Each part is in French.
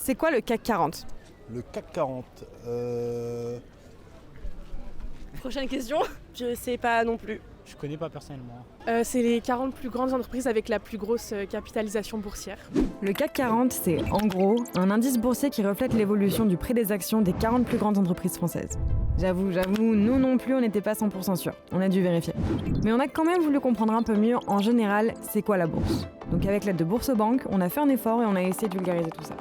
C'est quoi le CAC 40 ? Le CAC 40. Prochaine question. Je sais pas non plus. Je connais pas personnellement. C'est les 40 plus grandes entreprises avec la plus grosse capitalisation boursière. Le CAC 40, c'est en gros un indice boursier qui reflète l'évolution du prix des actions des 40 plus grandes entreprises françaises. J'avoue, nous non plus, on n'était pas 100% sûrs. On a dû vérifier. Mais on a quand même voulu comprendre un peu mieux, en général, c'est quoi la bourse. Donc avec l'aide de Bourse-Banque, on a fait un effort et on a essayé de vulgariser tout ça.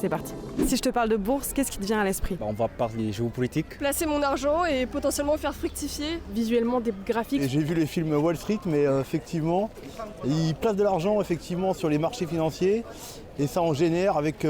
C'est parti. Si je te parle de bourse, qu'est-ce qui te vient à l'esprit ? On va parler géopolitique. Placer mon argent et potentiellement faire fructifier visuellement des graphiques. Et j'ai vu les films Wall Street, mais effectivement, ils placent de l'argent effectivement sur les marchés financiers et ça en génère avec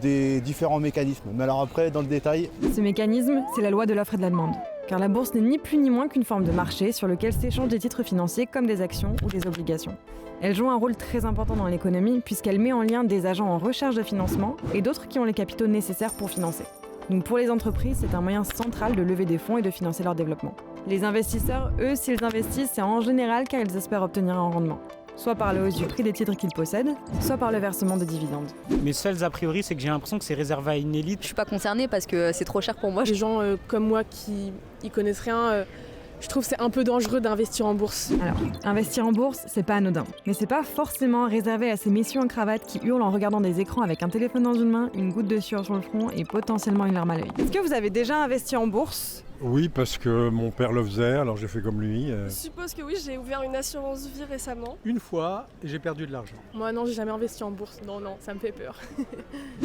des différents mécanismes. Mais alors après, dans le détail... Ce mécanisme, c'est la loi de l'offre et de la demande. Car la bourse n'est ni plus ni moins qu'une forme de marché sur lequel s'échangent des titres financiers comme des actions ou des obligations. Elle joue un rôle très important dans l'économie puisqu'elle met en lien des agents en recherche de financement et d'autres qui ont les capitaux nécessaires pour financer. Donc pour les entreprises, c'est un moyen central de lever des fonds et de financer leur développement. Les investisseurs, eux, s'ils investissent, c'est en général car ils espèrent obtenir un rendement. Soit par la hausse du prix des titres qu'ils possèdent, soit par le versement de dividendes. Mes seuls a priori, c'est que j'ai l'impression que c'est réservé à une élite. Je suis pas concernée parce que c'est trop cher pour moi. Les gens comme moi qui y connaissent rien, je trouve que c'est un peu dangereux d'investir en bourse. Alors, investir en bourse, c'est pas anodin. Mais c'est pas forcément réservé à ces messieurs en cravate qui hurlent en regardant des écrans avec un téléphone dans une main, une goutte de sueur sur le front et potentiellement une larme à l'œil. Est-ce que vous avez déjà investi en bourse ? Oui, parce que mon père le faisait, alors j'ai fait comme lui. Je suppose que oui, j'ai ouvert une assurance vie récemment. Une fois, j'ai perdu de l'argent. Moi non, j'ai jamais investi en bourse. Non, ça me fait peur.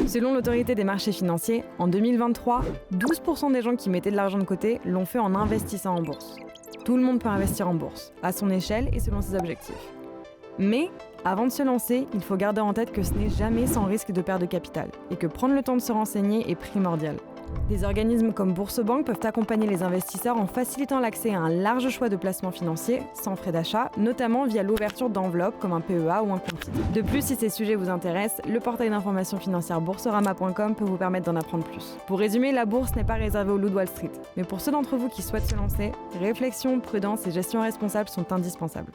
Selon l'autorité des marchés financiers, en 2023, 12% des gens qui mettaient de l'argent de côté l'ont fait en investissant en bourse. Tout le monde peut investir en bourse, à son échelle et selon ses objectifs. Mais, avant de se lancer, il faut garder en tête que ce n'est jamais sans risque de perte de capital et que prendre le temps de se renseigner est primordial. Des organismes comme Bourse-Banque peuvent accompagner les investisseurs en facilitant l'accès à un large choix de placements financiers, sans frais d'achat, notamment via l'ouverture d'enveloppes comme un PEA ou un compte titre. De plus, si ces sujets vous intéressent, le portail d'information financière boursorama.com peut vous permettre d'en apprendre plus. Pour résumer, la bourse n'est pas réservée au loup de Wall Street. Mais pour ceux d'entre vous qui souhaitent se lancer, réflexion, prudence et gestion responsable sont indispensables.